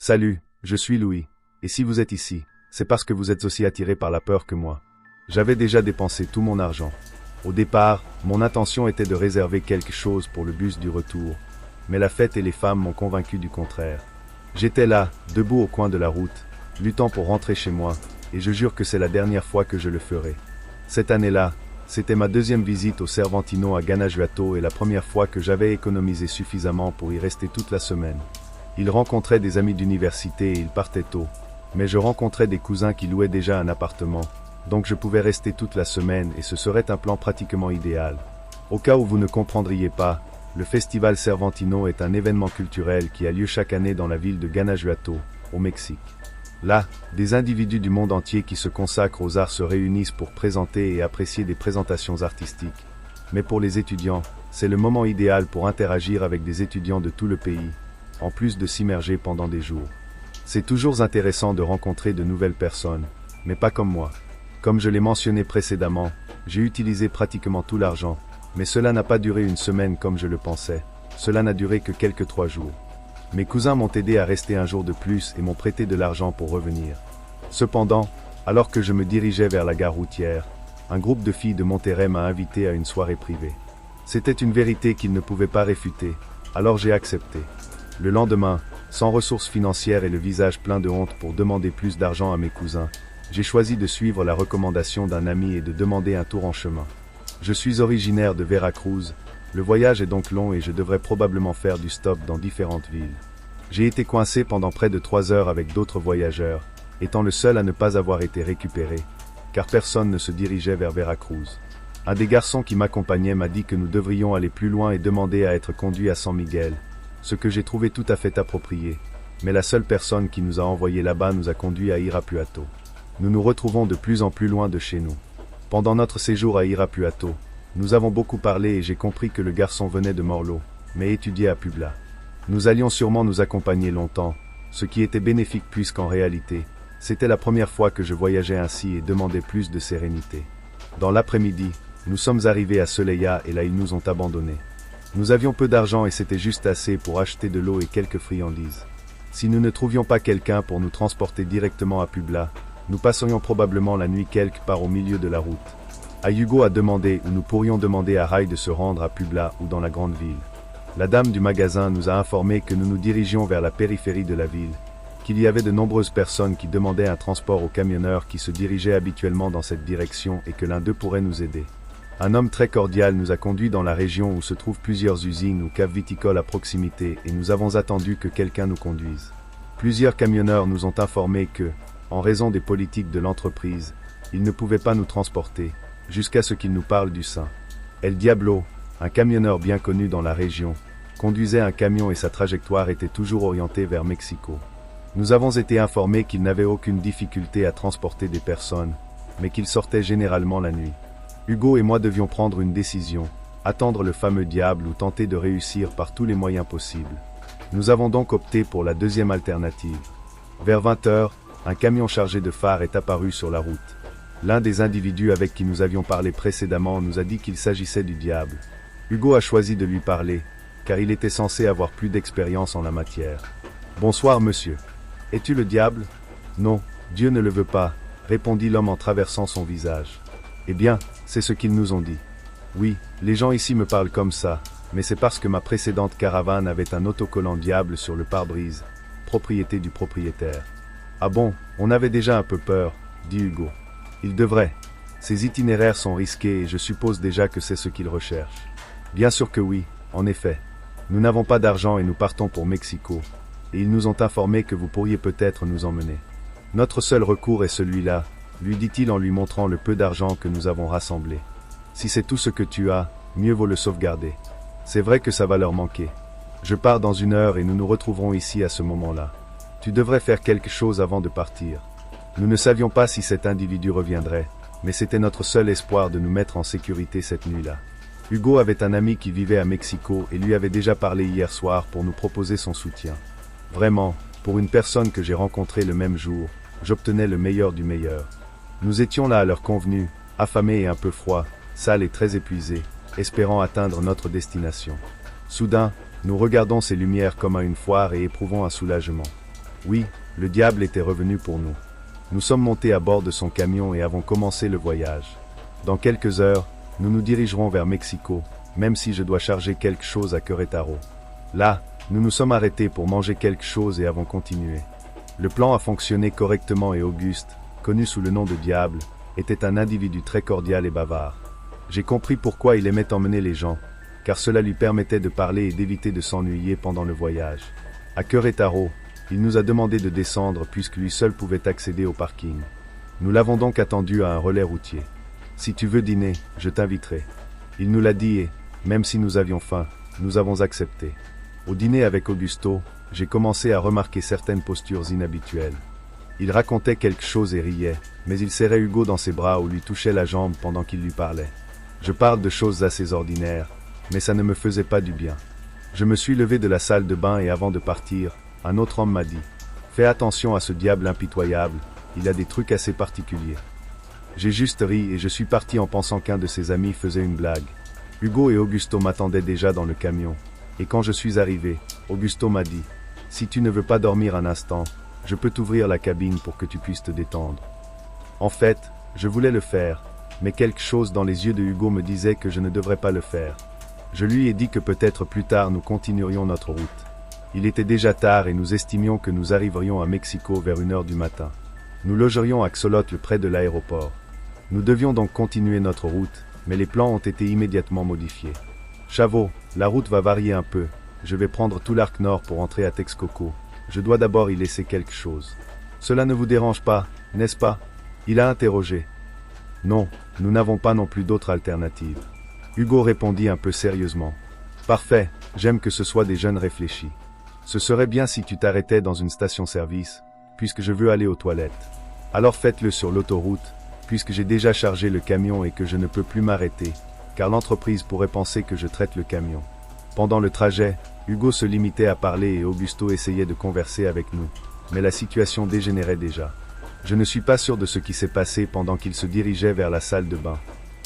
Salut, je suis Louis, et si vous êtes ici, c'est parce que vous êtes aussi attiré par la peur que moi. J'avais déjà dépensé tout mon argent. Au départ, mon intention était de réserver quelque chose pour le bus du retour, mais la fête et les femmes m'ont convaincu du contraire. J'étais là, debout au coin de la route, luttant pour rentrer chez moi, et je jure que c'est la dernière fois que je le ferai. Cette année-là, c'était ma deuxième visite au Cervantino à Guanajuato et la première fois que j'avais économisé suffisamment pour y rester toute la semaine. Il rencontrait des amis d'université et il partait tôt, mais je rencontrais des cousins qui louaient déjà un appartement, donc je pouvais rester toute la semaine et ce serait un plan pratiquement idéal. Au cas où vous ne comprendriez pas, le Festival Cervantino est un événement culturel qui a lieu chaque année dans la ville de Guanajuato, au Mexique. Là, des individus du monde entier qui se consacrent aux arts se réunissent pour présenter et apprécier des présentations artistiques. Mais pour les étudiants, c'est le moment idéal pour interagir avec des étudiants de tout le pays, en plus de s'immerger pendant des jours. C'est toujours intéressant de rencontrer de nouvelles personnes, mais pas comme moi. Comme je l'ai mentionné précédemment, j'ai utilisé pratiquement tout l'argent, mais cela n'a pas duré une semaine comme je le pensais, cela n'a duré que quelques 3 jours. Mes cousins m'ont aidé à rester un jour de plus et m'ont prêté de l'argent pour revenir. Cependant, alors que je me dirigeais vers la gare routière, un groupe de filles de Monterrey m'a invité à une soirée privée. C'était une vérité qu'ils ne pouvaient pas réfuter, alors j'ai accepté. Le lendemain, sans ressources financières et le visage plein de honte pour demander plus d'argent à mes cousins, j'ai choisi de suivre la recommandation d'un ami et de demander un tour en chemin. Je suis originaire de Veracruz. Le voyage est donc long et je devrais probablement faire du stop dans différentes villes. J'ai été coincé pendant près de 3 heures avec d'autres voyageurs, étant le seul à ne pas avoir été récupéré, car personne ne se dirigeait vers Veracruz. Un des garçons qui m'accompagnait m'a dit que nous devrions aller plus loin et demander à être conduits à San Miguel, ce que j'ai trouvé tout à fait approprié, mais la seule personne qui nous a envoyés là-bas nous a conduits à Irapuato. Nous nous retrouvons de plus en plus loin de chez nous. Pendant notre séjour à Irapuato, nous avons beaucoup parlé et j'ai compris que le garçon venait de Morlo, mais étudiait à Puebla. Nous allions sûrement nous accompagner longtemps, ce qui était bénéfique puisqu'en réalité, c'était la première fois que je voyageais ainsi et demandais plus de sérénité. Dans l'après-midi, nous sommes arrivés à Celaya et là ils nous ont abandonnés. Nous avions peu d'argent et c'était juste assez pour acheter de l'eau et quelques friandises. Si nous ne trouvions pas quelqu'un pour nous transporter directement à Puebla, nous passerions probablement la nuit quelque part au milieu de la route. Hugo a demandé ou nous pourrions demander à Ray de se rendre à Puebla ou dans la grande ville. La dame du magasin nous a informé que nous nous dirigions vers la périphérie de la ville, qu'il y avait de nombreuses personnes qui demandaient un transport aux camionneurs qui se dirigeaient habituellement dans cette direction et que l'un d'eux pourrait nous aider. Un homme très cordial nous a conduits dans la région où se trouvent plusieurs usines ou caves viticoles à proximité et nous avons attendu que quelqu'un nous conduise. Plusieurs camionneurs nous ont informé que, en raison des politiques de l'entreprise, ils ne pouvaient pas nous transporter, jusqu'à ce qu'ils nous parlent du Saint. El Diablo, un camionneur bien connu dans la région, conduisait un camion et sa trajectoire était toujours orientée vers Mexico. Nous avons été informés qu'il n'avait aucune difficulté à transporter des personnes, mais qu'il sortait généralement la nuit. Hugo et moi devions prendre une décision, attendre le fameux diable ou tenter de réussir par tous les moyens possibles. Nous avons donc opté pour la deuxième alternative. Vers 20 h, un camion chargé de phares est apparu sur la route. L'un des individus avec qui nous avions parlé précédemment nous a dit qu'il s'agissait du diable. Hugo a choisi de lui parler, car il était censé avoir plus d'expérience en la matière. « Bonsoir monsieur. Es-tu le diable ?»« Non, Dieu ne le veut pas, » répondit l'homme en traversant son visage. « Eh bien, c'est ce qu'ils nous ont dit. Oui, les gens ici me parlent comme ça, mais c'est parce que ma précédente caravane avait un autocollant diable sur le pare-brise, propriété du propriétaire. »« Ah bon, on avait déjà un peu peur, » dit Hugo. Il devrait. Ces itinéraires sont risqués et je suppose déjà que c'est ce qu'ils recherchent. Bien sûr que oui, en effet. Nous n'avons pas d'argent et nous partons pour Mexico. Et ils nous ont informé que vous pourriez peut-être nous emmener. Notre seul recours est celui-là, lui dit-il en lui montrant le peu d'argent que nous avons rassemblé. Si c'est tout ce que tu as, mieux vaut le sauvegarder. C'est vrai que ça va leur manquer. Je pars dans 1 heure et nous nous retrouverons ici à ce moment-là. Tu devrais faire quelque chose avant de partir. Nous ne savions pas si cet individu reviendrait, mais c'était notre seul espoir de nous mettre en sécurité cette nuit-là. Hugo avait un ami qui vivait à Mexico et lui avait déjà parlé hier soir pour nous proposer son soutien. Vraiment, pour une personne que j'ai rencontrée le même jour, j'obtenais le meilleur du meilleur. Nous étions là à l'heure convenue, affamés et un peu froids, sales et très épuisés, espérant atteindre notre destination. Soudain, nous regardons ces lumières comme à une foire et éprouvons un soulagement. Oui, le diable était revenu pour nous. Nous sommes montés à bord de son camion et avons commencé le voyage. Dans quelques heures, nous nous dirigerons vers Mexico, même si je dois charger quelque chose à Querétaro. Là, nous nous sommes arrêtés pour manger quelque chose et avons continué. Le plan a fonctionné correctement et Auguste, connu sous le nom de Diable, était un individu très cordial et bavard. J'ai compris pourquoi il aimait emmener les gens, car cela lui permettait de parler et d'éviter de s'ennuyer pendant le voyage. À Querétaro, il nous a demandé de descendre puisque lui seul pouvait accéder au parking. Nous l'avons donc attendu à un relais routier. Si tu veux dîner, je t'inviterai. Il nous l'a dit et, même si nous avions faim, nous avons accepté. Au dîner avec Augusto, j'ai commencé à remarquer certaines postures inhabituelles. Il racontait quelque chose et riait, mais il serrait Hugo dans ses bras ou lui touchait la jambe pendant qu'il lui parlait. Je parle de choses assez ordinaires, mais ça ne me faisait pas du bien. Je me suis levé de la salle de bain et avant de partir, un autre homme m'a dit « Fais attention à ce diable impitoyable, il a des trucs assez particuliers. » J'ai juste ri et je suis parti en pensant qu'un de ses amis faisait une blague. Hugo et Augusto m'attendaient déjà dans le camion, et quand je suis arrivé, Augusto m'a dit « Si tu ne veux pas dormir un instant, je peux t'ouvrir la cabine pour que tu puisses te détendre. » En fait, je voulais le faire, mais quelque chose dans les yeux de Hugo me disait que je ne devrais pas le faire. Je lui ai dit que peut-être plus tard nous continuerions notre route. Il était déjà tard et nous estimions que nous arriverions à Mexico vers 1h du matin. Nous logerions à Xolotl près de l'aéroport. Nous devions donc continuer notre route, mais les plans ont été immédiatement modifiés. Chavo, la route va varier un peu. Je vais prendre tout l'arc nord pour entrer à Texcoco. Je dois d'abord y laisser quelque chose. Cela ne vous dérange pas, n'est-ce pas? Il a interrogé. Non, nous n'avons pas non plus d'autre alternative. Hugo répondit un peu sérieusement. Parfait, j'aime que ce soit des jeunes réfléchis. Ce serait bien si tu t'arrêtais dans une station-service, puisque je veux aller aux toilettes. Alors faites-le sur l'autoroute, puisque j'ai déjà chargé le camion et que je ne peux plus m'arrêter, car l'entreprise pourrait penser que je traite le camion. Pendant le trajet, Hugo se limitait à parler et Augusto essayait de converser avec nous, mais la situation dégénérait déjà. Je ne suis pas sûr de ce qui s'est passé pendant qu'il se dirigeait vers la salle de bain.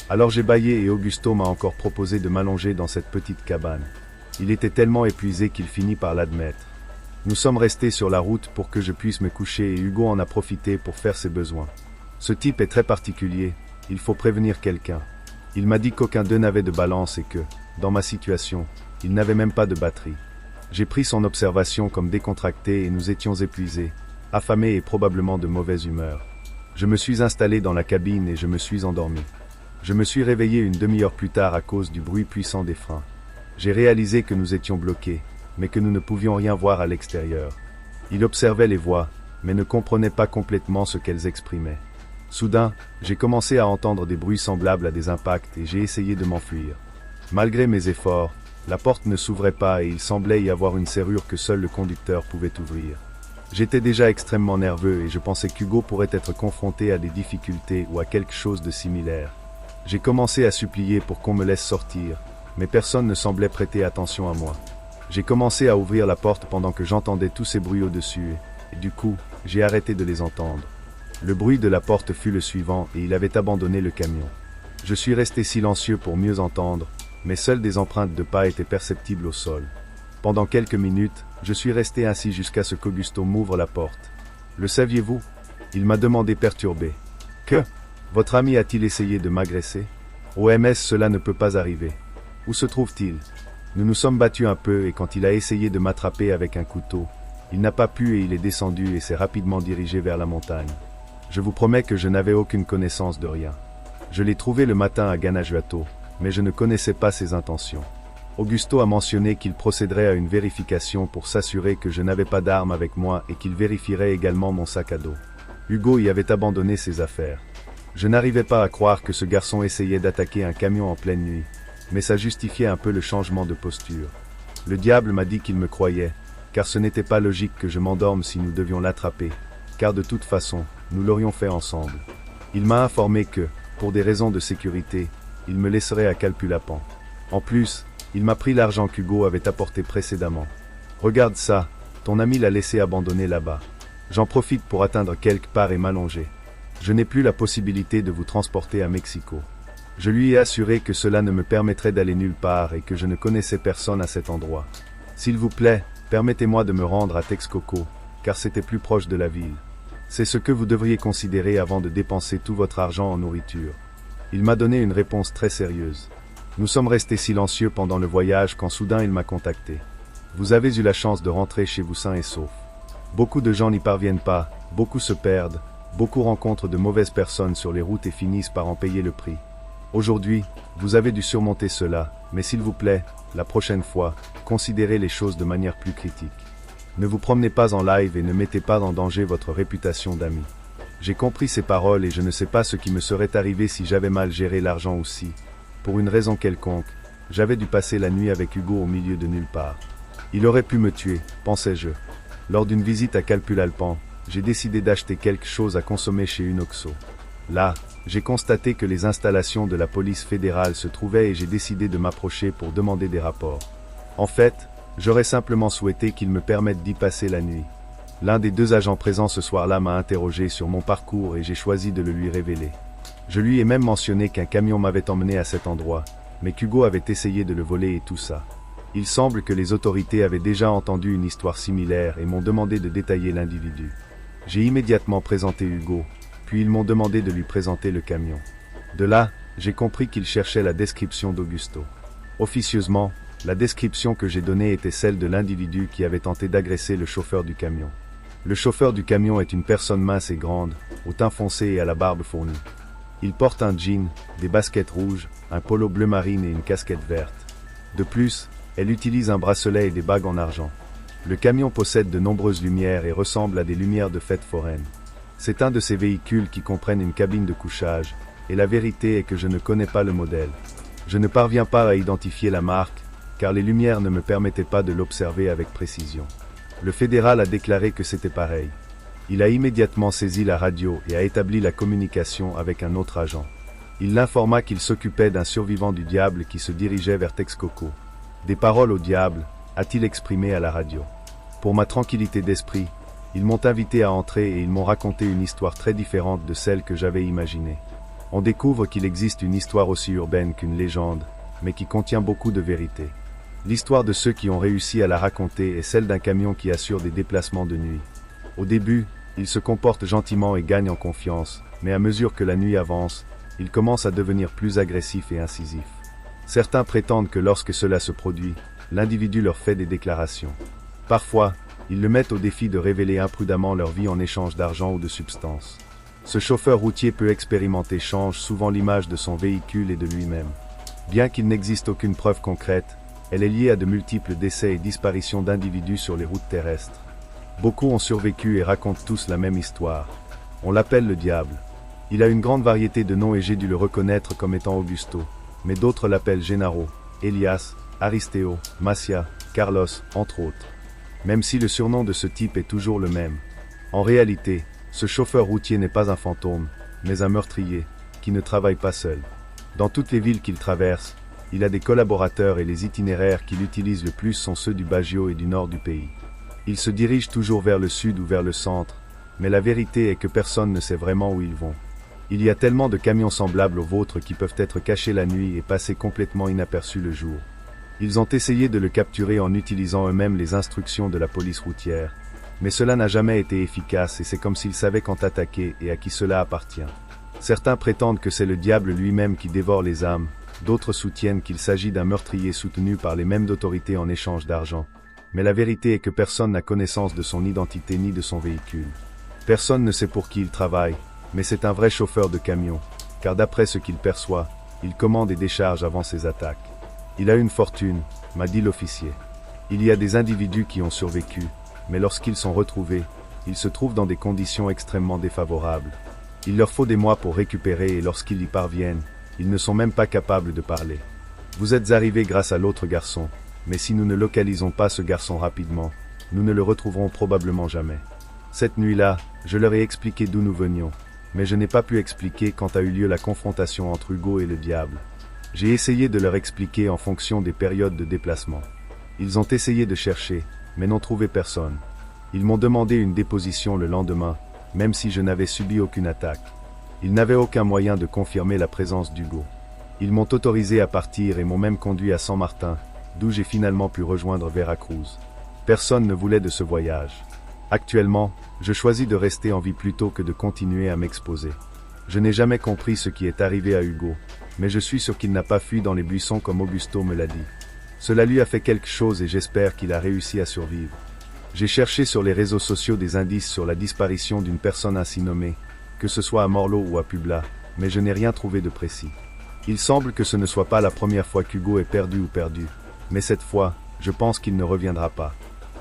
Alors j'ai bâillé et Augusto m'a encore proposé de m'allonger dans cette petite cabane. Il était tellement épuisé qu'il finit par l'admettre. Nous sommes restés sur la route pour que je puisse me coucher et Hugo en a profité pour faire ses besoins. Ce type est très particulier, il faut prévenir quelqu'un. Il m'a dit qu'aucun d'eux n'avait de balance et que, dans ma situation, il n'avait même pas de batterie. J'ai pris son observation comme décontractée et nous étions épuisés, affamés et probablement de mauvaise humeur. Je me suis installé dans la cabine et je me suis endormi. Je me suis réveillé une demi-heure plus tard à cause du bruit puissant des freins. J'ai réalisé que nous étions bloqués, mais que nous ne pouvions rien voir à l'extérieur. Il observait les voix, mais ne comprenait pas complètement ce qu'elles exprimaient. Soudain, j'ai commencé à entendre des bruits semblables à des impacts et j'ai essayé de m'enfuir. Malgré mes efforts, la porte ne s'ouvrait pas et il semblait y avoir une serrure que seul le conducteur pouvait ouvrir. J'étais déjà extrêmement nerveux et je pensais qu'Hugo pourrait être confronté à des difficultés ou à quelque chose de similaire. J'ai commencé à supplier pour qu'on me laisse sortir, mais personne ne semblait prêter attention à moi. J'ai commencé à ouvrir la porte pendant que j'entendais tous ces bruits au-dessus et du coup, j'ai arrêté de les entendre. Le bruit de la porte fut le suivant et il avait abandonné le camion. Je suis resté silencieux pour mieux entendre, mais seules des empreintes de pas étaient perceptibles au sol. Pendant quelques minutes, je suis resté ainsi jusqu'à ce qu'Augusto m'ouvre la porte. « Le saviez-vous » Il m'a demandé perturbé. « Que votre ami a-t-il essayé de m'agresser ?»« OMS, cela ne peut pas arriver. Où se trouve-t-il » Nous nous sommes battus un peu et quand il a essayé de m'attraper avec un couteau, il n'a pas pu et il est descendu et s'est rapidement dirigé vers la montagne. Je vous promets que je n'avais aucune connaissance de rien. Je l'ai trouvé le matin à Guanajuato, mais je ne connaissais pas ses intentions. Augusto a mentionné qu'il procéderait à une vérification pour s'assurer que je n'avais pas d'armes avec moi et qu'il vérifierait également mon sac à dos. Hugo y avait abandonné ses affaires. Je n'arrivais pas à croire que ce garçon essayait d'attaquer un camion en pleine nuit, mais ça justifiait un peu le changement de posture. Le diable m'a dit qu'il me croyait, car ce n'était pas logique que je m'endorme si nous devions l'attraper, car de toute façon, nous l'aurions fait ensemble. Il m'a informé que, pour des raisons de sécurité, il me laisserait à Calpulapan. En plus, il m'a pris l'argent qu'Hugo avait apporté précédemment. Regarde ça, ton ami l'a laissé abandonner là-bas. J'en profite pour atteindre quelque part et m'allonger. Je n'ai plus la possibilité de vous transporter à Mexico. Je lui ai assuré que cela ne me permettrait d'aller nulle part et que je ne connaissais personne à cet endroit. S'il vous plaît, permettez-moi de me rendre à Texcoco. car c'était plus proche de la ville. C'est ce que vous devriez considérer avant de dépenser tout votre argent en nourriture. Il m'a donné une réponse très sérieuse. Nous sommes restés silencieux pendant le voyage quand soudain il m'a contacté. Vous avez eu la chance de rentrer chez vous sain et sauf. Beaucoup de gens n'y parviennent pas, beaucoup se perdent, beaucoup rencontrent de mauvaises personnes sur les routes et finissent par en payer le prix. Aujourd'hui, vous avez dû surmonter cela, mais s'il vous plaît, la prochaine fois, considérez les choses de manière plus critique. Ne vous promenez pas en live et ne mettez pas en danger votre réputation d'ami. J'ai compris ces paroles et je ne sais pas ce qui me serait arrivé si j'avais mal géré l'argent aussi. Pour une raison quelconque, j'avais dû passer la nuit avec Hugo au milieu de nulle part. Il aurait pu me tuer, pensais-je. Lors d'une visite à Calpulalpan, j'ai décidé d'acheter quelque chose à consommer chez Unoxo. Là, j'ai constaté que les installations de la police fédérale se trouvaient et j'ai décidé de m'approcher pour demander des rapports. En fait, j'aurais simplement souhaité qu'ils me permettent d'y passer la nuit. L'un des deux agents présents ce soir-là m'a interrogé sur mon parcours et j'ai choisi de le lui révéler. Je lui ai même mentionné qu'un camion m'avait emmené à cet endroit, mais qu'Hugo avait essayé de le voler et tout ça. Il semble que les autorités avaient déjà entendu une histoire similaire et m'ont demandé de détailler l'individu. J'ai immédiatement présenté Hugo, puis ils m'ont demandé de lui présenter le camion. De là, j'ai compris qu'il cherchait la description d'Augusto. Officieusement, la description que j'ai donnée était celle de l'individu qui avait tenté d'agresser le chauffeur du camion. Le chauffeur du camion est une personne mince et grande, au teint foncé et à la barbe fournie. Il porte un jean, des baskets rouges, un polo bleu marine et une casquette verte. De plus, elle utilise un bracelet et des bagues en argent. Le camion possède de nombreuses lumières et ressemble à des lumières de fête foraine. C'est un de ces véhicules qui comprennent une cabine de couchage, et la vérité est que je ne connais pas le modèle. Je ne parviens pas à identifier la marque, car les lumières ne me permettaient pas de l'observer avec précision. Le fédéral a déclaré que c'était pareil. Il a immédiatement saisi la radio et a établi la communication avec un autre agent. Il l'informa qu'il s'occupait d'un survivant du diable qui se dirigeait vers Texcoco. Des paroles au diable, a-t-il exprimé à la radio. Pour ma tranquillité d'esprit, ils m'ont invité à entrer et ils m'ont raconté une histoire très différente de celle que j'avais imaginée. On découvre qu'il existe une histoire aussi urbaine qu'une légende, mais qui contient beaucoup de vérité. L'histoire de ceux qui ont réussi à la raconter est celle d'un camion qui assure des déplacements de nuit. Au début, il se comporte gentiment et gagne en confiance, mais à mesure que la nuit avance, il commence à devenir plus agressif et incisif. Certains prétendent que lorsque cela se produit, l'individu leur fait des déclarations. Parfois, ils le mettent au défi de révéler imprudemment leur vie en échange d'argent ou de substances. Ce chauffeur routier peu expérimenté change souvent l'image de son véhicule et de lui-même. Bien qu'il n'existe aucune preuve concrète, elle est liée à de multiples décès et disparitions d'individus sur les routes terrestres. Beaucoup ont survécu et racontent tous la même histoire. On l'appelle le diable. Il a une grande variété de noms et j'ai dû le reconnaître comme étant Augusto, mais d'autres l'appellent Gennaro, Elias, Aristeo, Macia, Carlos, entre autres. Même si le surnom de ce type est toujours le même. En réalité, ce chauffeur routier n'est pas un fantôme, mais un meurtrier, qui ne travaille pas seul. Dans toutes les villes qu'il traverse, il a des collaborateurs et les itinéraires qu'il utilise le plus sont ceux du Baggio et du nord du pays. Il se dirige toujours vers le sud ou vers le centre, mais la vérité est que personne ne sait vraiment où ils vont. Il y a tellement de camions semblables aux vôtres qui peuvent être cachés la nuit et passer complètement inaperçus le jour. Ils ont essayé de le capturer en utilisant eux-mêmes les instructions de la police routière, mais cela n'a jamais été efficace et c'est comme s'ils savaient quand attaquer et à qui cela appartient. Certains prétendent que c'est le diable lui-même qui dévore les âmes, d'autres soutiennent qu'il s'agit d'un meurtrier soutenu par les mêmes autorités en échange d'argent. Mais la vérité est que personne n'a connaissance de son identité ni de son véhicule. Personne ne sait pour qui il travaille, mais c'est un vrai chauffeur de camion, car d'après ce qu'il perçoit, il commande et décharge avant ses attaques. Il a une fortune, m'a dit l'officier. Il y a des individus qui ont survécu, mais lorsqu'ils sont retrouvés, ils se trouvent dans des conditions extrêmement défavorables. Il leur faut des mois pour récupérer et lorsqu'ils y parviennent, ils ne sont même pas capables de parler. Vous êtes arrivés grâce à l'autre garçon, mais si nous ne localisons pas ce garçon rapidement, nous ne le retrouverons probablement jamais. Cette nuit-là, je leur ai expliqué d'où nous venions, mais je n'ai pas pu expliquer quand a eu lieu la confrontation entre Hugo et le diable. J'ai essayé de leur expliquer en fonction des périodes de déplacement. Ils ont essayé de chercher, mais n'ont trouvé personne. Ils m'ont demandé une déposition le lendemain, même si je n'avais subi aucune attaque. Ils n'avaient aucun moyen de confirmer la présence d'Hugo. Ils m'ont autorisé à partir et m'ont même conduit à San Martin, d'où j'ai finalement pu rejoindre Veracruz. Personne ne voulait de ce voyage. Actuellement, je choisis de rester en vie plutôt que de continuer à m'exposer. Je n'ai jamais compris ce qui est arrivé à Hugo, mais je suis sûr qu'il n'a pas fui dans les buissons comme Augusto me l'a dit. Cela lui a fait quelque chose et j'espère qu'il a réussi à survivre. J'ai cherché sur les réseaux sociaux des indices sur la disparition d'une personne ainsi nommée, que ce soit à Morlaix ou à Publa, mais je n'ai rien trouvé de précis. Il semble que ce ne soit pas la première fois qu'Hugo est perdu ou perdu, mais cette fois, je pense qu'il ne reviendra pas.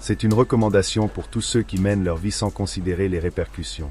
C'est une recommandation pour tous ceux qui mènent leur vie sans considérer les répercussions.